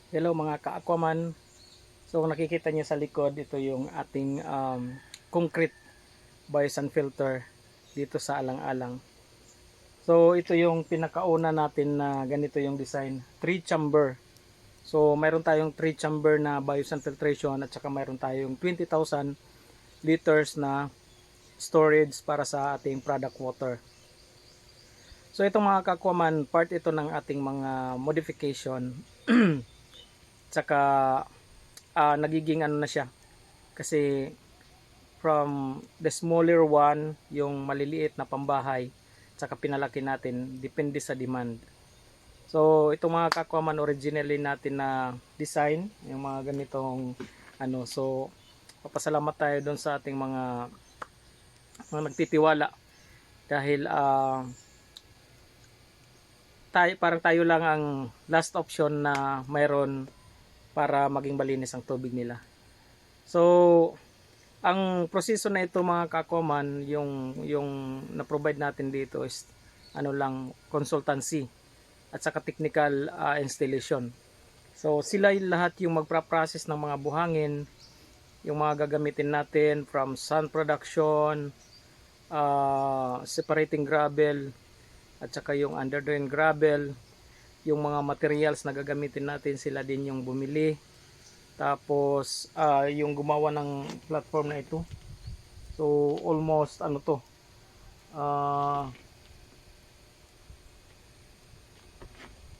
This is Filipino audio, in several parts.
Hello mga ka-Aquaman. So nakikita niyo sa likod, ito yung ating concrete biosan filter dito sa alang-alang. So ito yung pinakauna natin na ganito yung design, 3 chamber. So mayroon tayong 3 chamber na biosan filtration at saka mayroon tayong 20,000 liters na storage para sa ating product water. So itong mga ka-Aquaman, part ito ng ating mga modification. Tsaka nagiging ano na siya, kasi from the smaller one, yung maliliit na pambahay, tsaka pinalaki natin depende sa demand. So itong mga kakwaman, originally natin na design yung mga ganitong ano. So papasalamat tayo doon sa ating mga nagtitiwala, dahil parang tayo lang ang last option na mayroon para maging malinis ang tubig nila. So ang proseso na ito mga kakoman, yung na-provide natin dito is ano lang, consultancy at saka technical installation. So sila lahat yung magpa-process ng mga buhangin, yung mga gagamitin natin from sand production, separating gravel, at saka yung under drain gravel, yung mga materials na gagamitin natin, sila din yung bumili. Tapos yung gumawa ng platform na ito. So almost ano to, uh,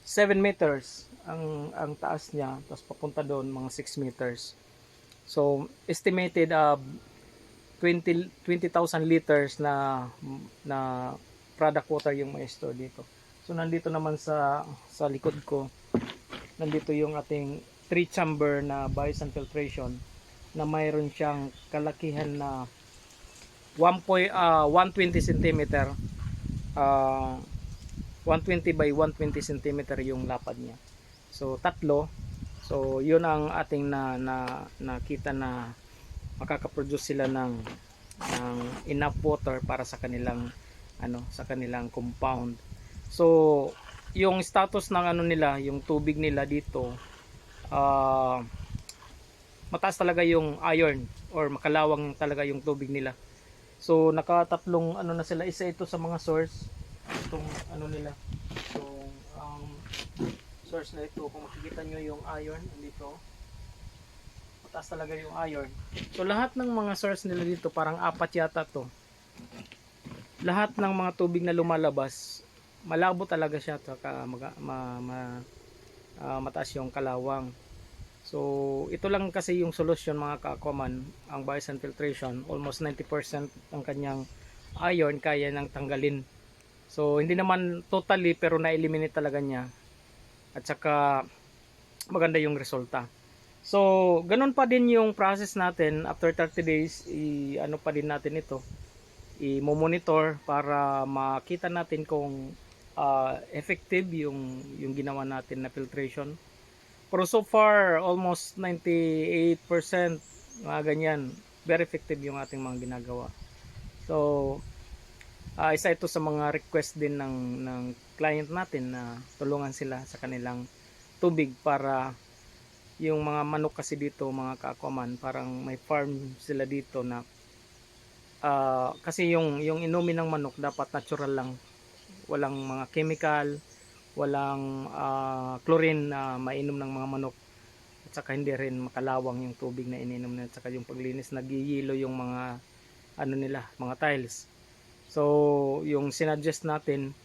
7 meters ang taas niya, tapos papunta doon mga 6 meters. So estimated 20,000 liters na product water yung may store dito. So nandito naman sa likod ko, nandito yung ating 3 chamber na biosan filtration na mayroon siyang kalakihan na 120 cm, uh, 120 by 120 cm yung lapad niya. So tatlo. So yun ang ating nakita na makakaproduce sila ng enough water para sa kanilang sa kanilang compound. So yung status ng ano nila, yung tubig nila dito, mataas talaga yung iron, or makalawang talaga yung tubig nila. So nakatatlong ano na sila, isa ito sa mga source itong ano nila. So source na ito, kung makikita nyo yung iron dito, mataas talaga yung iron. So lahat ng mga source nila dito, parang apat yata to, lahat ng mga tubig na lumalabas malabo talaga siya, saka mataas yung kalawang. So ito lang kasi yung solusyon mga ka-Aquaman, ang biosan filtration. Almost 90% ang kanyang iron kaya nang tanggalin. So hindi naman totally, pero na-eliminate talaga niya, at saka maganda yung resulta. So ganun pa din yung process natin. After 30 days, ano pa din natin ito, i-monitor para makita natin kung effective yung ginawa natin na filtration. Pero so far, almost 98% mga ganyan, very effective yung ating mga ginagawa. So isa ito sa mga request din ng client natin na tulungan sila sa kanilang tubig, para yung mga manok kasi dito mga ka-Aquaman, parang may farm sila dito na kasi yung inumin ng manok dapat natural lang, walang mga chemical, walang chlorine na mainom ng mga manok, at saka hindi rin makalawang yung tubig na ininom nila, at saka yung paglinis, nagiyilo yung mga ano nila, mga tiles. So yung sinuggest natin,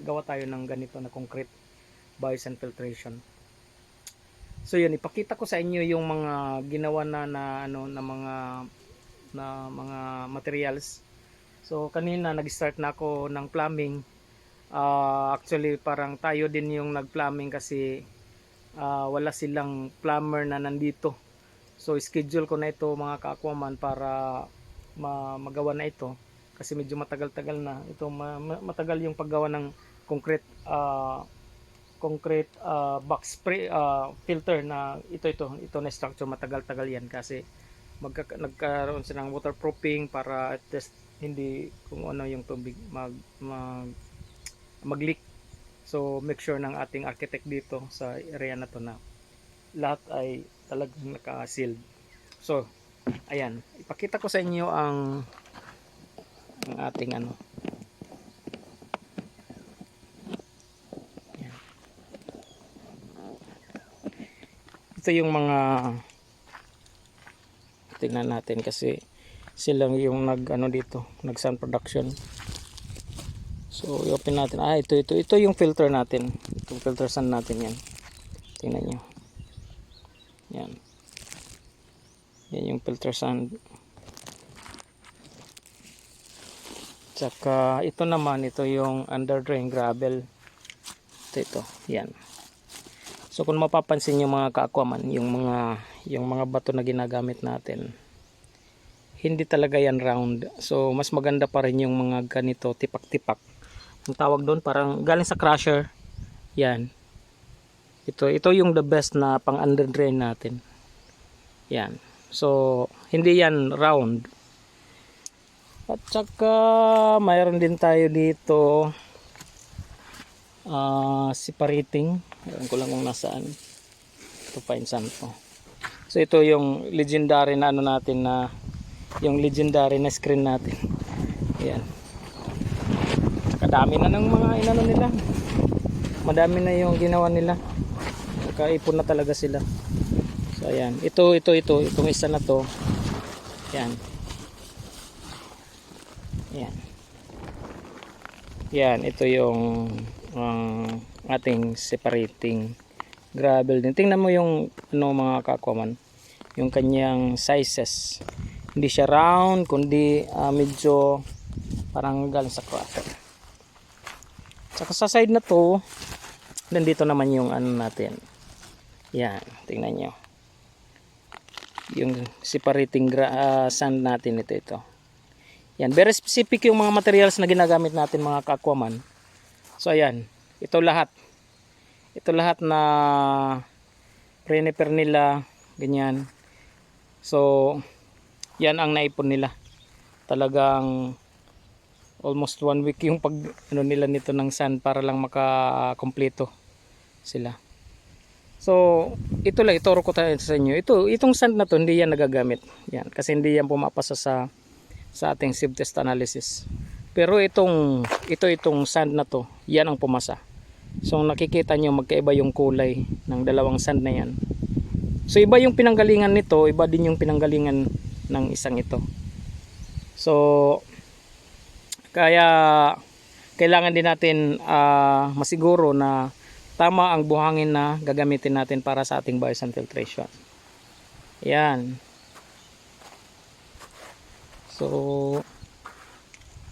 gawa tayo ng ganito na concrete biosan filtration. So yun, ipakita ko sa inyo yung mga ginawa na mga materials. So kanina nag-start na ako ng plumbing. Actually parang tayo din yung nag-plumbing, kasi wala silang plumber na nandito. So schedule ko na ito mga ka-Aquaman para magawa na ito, kasi medyo matagal-tagal na ito, matagal yung paggawa ng concrete box spray filter na ito na structure. Matagal-tagal yan, kasi nagkaroon sila ng waterproofing para test hindi kung ano yung tubig mag leak. So make sure ng ating architect dito sa area na to na lahat ay talagang naka-sealed. So ayan, ipakita ko sa inyo ang ating ano. Ayan. Ito yung mga, tingnan natin kasi silang yung nag ano dito, nag sound production. So i-open natin. Ito yung filter natin. Itong filter sound natin yan. Tingnan nyo. Yan. Yan yung filter sound. Tsaka ito naman, ito yung under drain gravel. Ito. Yan. So kung mapapansin yung mga ka-aquaman, yung mga bato na ginagamit natin, hindi talaga yan round. So mas maganda pa rin yung mga ganito, tipak-tipak. Ang tawag doon, parang galing sa crusher. Yan. Ito yung the best na pang under drain natin. Yan. So hindi yan round. At saka mayroon din tayo dito separating. Alam ko lang kung nasaan. Ito pa insan po. So ito yung legendary na ano natin, na yung legendary na screen natin. Ayan. Kadami na ng mga inano nila. Madami na yung ginawa nila. Nakaipon na talaga sila. So ayan. Itong isa na to. Ayan. Ayan. Yan, ito yung ating separating gravel din. Tingnan mo yung ano mga ka-aquaman, yung kanyang sizes. Hindi siya round, kundi medyo parang galing sa crusher. Saka sa side na to, nandito naman yung ano natin. Yan, tingnan nyo. Yung separating sand natin, ito. Yan, very specific yung mga materials na ginagamit natin mga ka-aquaman. So ayan, ito lahat. Ito lahat na prepare nila, ganyan. So yan ang naipon nila. Talagang almost 1 week yung pag ano nila nito ng sand para lang makakompleto sila. So ito lang, ituro ko tayo sa inyo. Itong sand na to hindi yan nagagamit. Yan, kasi hindi yan pumapasa sa ating sieve test analysis. Pero itong sand na to, yan ang pumasa. So nakikita nyo magkaiba yung kulay ng dalawang sand na yan. So iba yung pinanggalingan nito, iba din yung pinanggalingan ng isang ito. So kaya kailangan din natin masiguro na tama ang buhangin na gagamitin natin para sa ating biosand filtration. Yan. So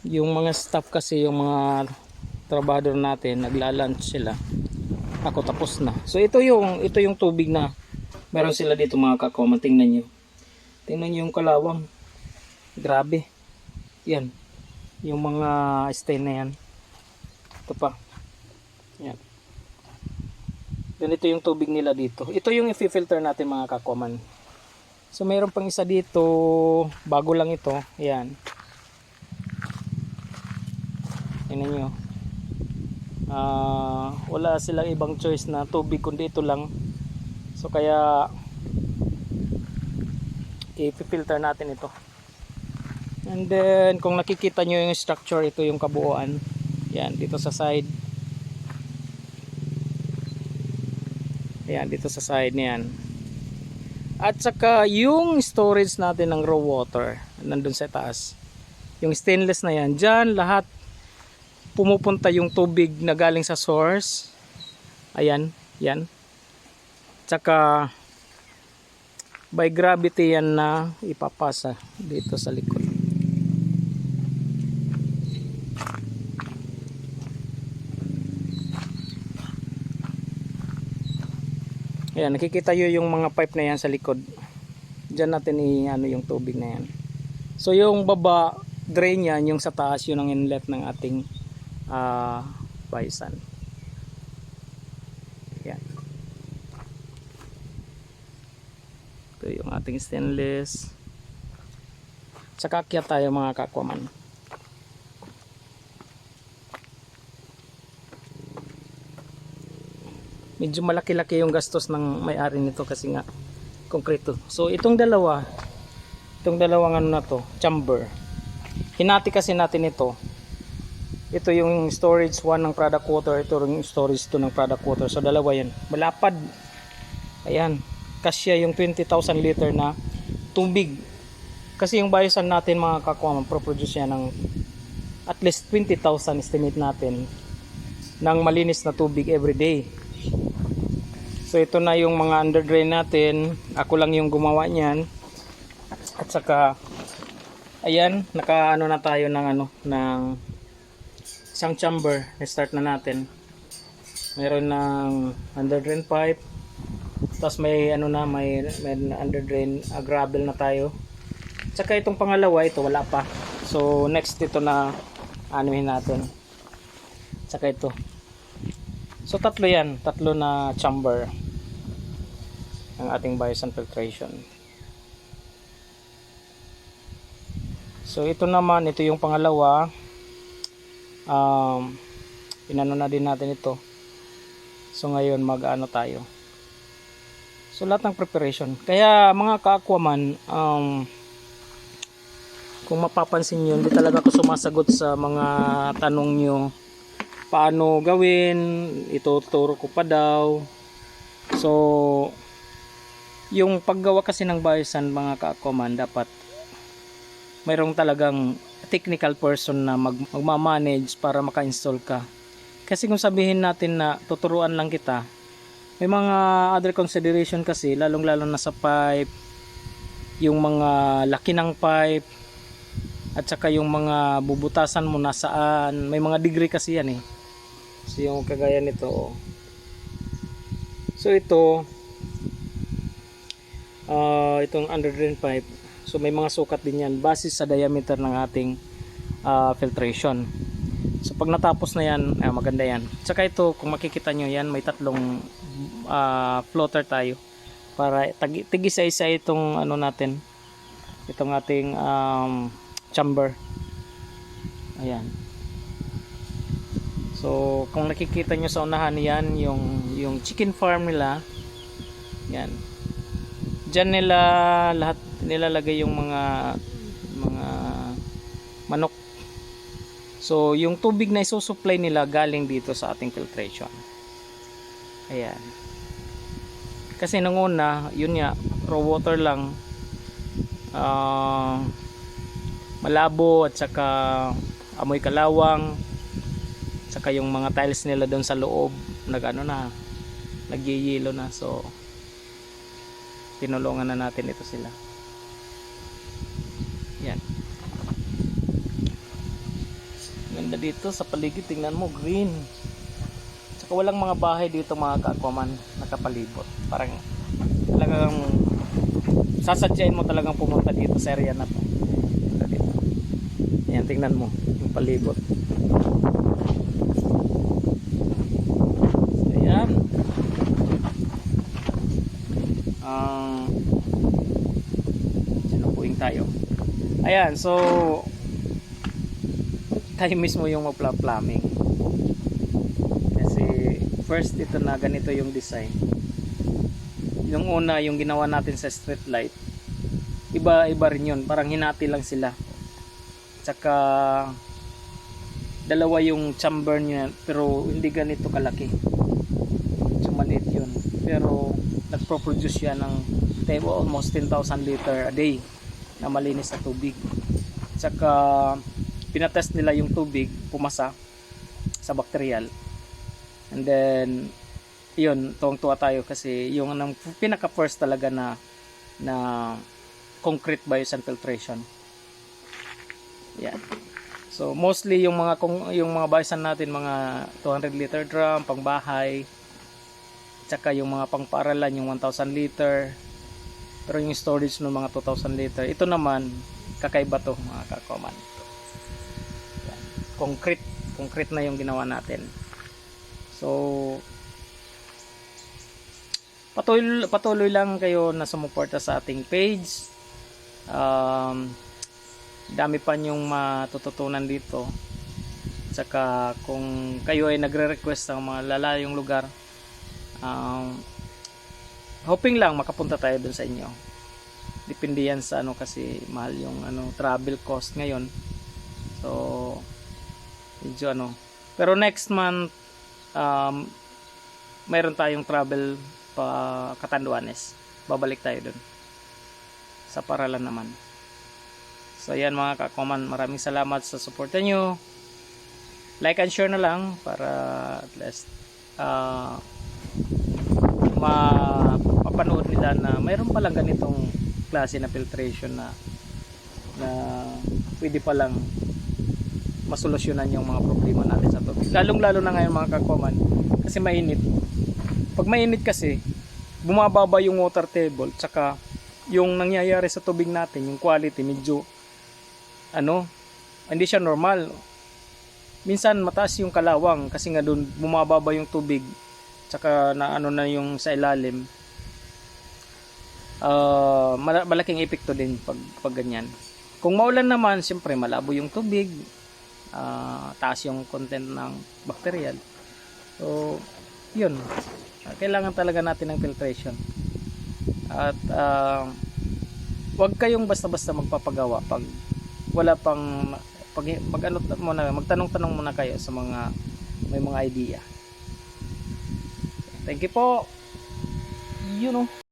yung mga staff kasi, yung mga trabahador natin, nagla-lunch sila. Ako tapos na. So ito yung tubig na meron sila dito mga ka-aquaman. Tingnan nyo. Tingnan nyo yung kalawang. Grabe. Yan. Yung mga stain na yan. Ito pa. Yan. Ganito yung tubig nila dito. Ito yung i-filter natin mga ka-aquaman. So mayroon pang isa dito. Bago lang ito. Yan. Tingnan nyo. Wala silang ibang choice na tubig kundi ito lang. So kaya i-filter natin ito. And then kung nakikita nyo yung structure, ito yung kabuuan. Yan, dito sa side. Yan, dito sa side niyan. At saka yung storage natin ng raw water nandun sa taas. Yung stainless na yan, dyan lahat pumupunta yung tubig na galing sa source. Ayan, yan. Tsaka by gravity yan na ipapasa dito sa likod. Ayan, nakikita nyo yung mga pipe na yan sa likod. Diyan natin i-ano yung tubig na yan. So yung baba drain yan, yung sa taas, yun ang inlet ng ating biosand. Yan. Ito yung ating stainless. Saka akyat tayo mga ka-aquaman. medyo malaki-laki yung gastos ng may-ari nito kasi nga konkreto. So itong dalawang ano na to, chamber. Hinati kasi natin ito. Ito yung storage 1 ng product water, ito yung storage 2 ng product water. So dalawa yan. Malapad. Ayan. Kasya yung 20,000 liter na tubig. Kasi yung biosan natin mga kakuha, pro-produce yan ng at least 20,000 estimate natin ng malinis na tubig every day. So ito na yung mga under drain natin. Ako lang yung gumawa niyan. At saka ayan, naka-ano na tayo ng ng isang chamber. I-start na natin. Meron ng under drain pipe. Tapos may may under drain gravel na tayo. Tsaka itong pangalawa, ito wala pa. So next ito na anuhin natin. Tsaka ito. So tatlo yan, tatlo na chamber ng ating biosan filtration. So ito naman, ito yung pangalawa. Inano na din natin ito. So ngayon mag-ano tayo. So lahat ng preparation. Kaya mga ka-aquaman, kung mapapansin nyo, hindi talaga ako sumasagot sa mga tanong nyo. Paano gawin? Ituturo ko pa daw. So, yung paggawa kasi ng biosan mga ka-aquaman, dapat mayroong talagang technical person na magmamanage para maka-install ka. Kasi kung sabihin natin na tuturuan lang kita, may mga other consideration kasi, lalong-lalo na sa pipe, yung mga laki ng pipe, at saka yung mga bubutasan mo nasaan, may mga degree kasi yan eh. So yung kagaya nito, oh. So ito itong under drain pipe, so may mga sukat din yan base sa diameter ng ating filtration. So pag natapos na yan, maganda yan. Saka ito, kung makikita nyo yan, may tatlong floater tayo para tigisa-isa itong natin, itong ating chamber. Ayan. So kung nakikita nyo sa unahan, yan yung chicken farm nila. Yan. Diyan nila lahat nilalagay yung mga manok. So yung tubig na isusupply nila galing dito sa ating filtration. Ayan. Kasi nung una, yun nga, raw water lang, malabo, at saka amoy kalawang, saka yung mga tiles nila doon sa loob nagyayelo na. So tinulungan na natin ito sila. Yan, ganda dito sa paligid, tingnan mo, green. Saka walang mga bahay dito mga ka-aquaman nakapalibot. Parang talagang sasadyain mo talagang pumunta dito sa area na to. Ayan, tingnan mo yung palibot. Ayan. Sinupuin tayo. Ayan, so tayo mismo yung magpla-plumbing. Kasi first ito na ganito yung design. Yung una, yung ginawa natin sa street light, iba rin yun, parang hinati lang sila. Tsaka dalawa yung chamber niya, pero hindi ganito kalaki. So maliit yun, pero nagpo-produce siya ng almost 10,000 liter a day na malinis na tubig. Tsaka pinatest nila yung tubig, pumasa sa bacterial. And then yun, tuwang-tuwa tayo kasi yung pinaka first talaga na concrete biosan filtration. Yeah. So mostly yung mga biosan natin, mga 200 liter drum pangbahay, tsaka yung mga pangpaaralan yung 1,000 liter, pero yung storage ng mga 2,000 liter, ito naman kakaiba to mga ka-aquaman. Yeah. Concrete na yung ginawa natin. So patuloy lang kayo na sumuporta sa ating page. Dami pa nyong matututunan dito. Saka kung kayo ay nagre-request ng mga lalayong lugar, hoping lang makapunta tayo dun sa inyo. Depende yan sa ano, kasi mahal yung ano travel cost ngayon. So medyo ano, pero next month mayroon tayong travel pa Catanduanes. Babalik tayo dun sa Paralan naman. So yan mga kakoman, maraming salamat sa suporta nyo. Like and share na lang para at least mapanood nila na mayroon palang ganitong klase na filtration na pwede palang masolusyonan yung mga problema natin sa tubig. Lalong lalo na ngayon mga kakoman, kasi mainit. Pag mainit kasi, bumababa yung water table, tsaka yung nangyayari sa tubig natin, yung quality medyo ano, hindi siya normal. Minsan mataas yung kalawang kasi nga doon bumababa yung tubig, tsaka na ano na yung sa ilalim. Malaking epekto din pag ganyan. Kung maulan naman, siyempre malabo yung tubig, taas yung content ng bacterial. So yun, kailangan talaga natin ng filtration. At wag kayong basta-basta magpapagawa pag wala pang magtanong-tanong muna kayo sa mga may mga idea. Thank you po. You know.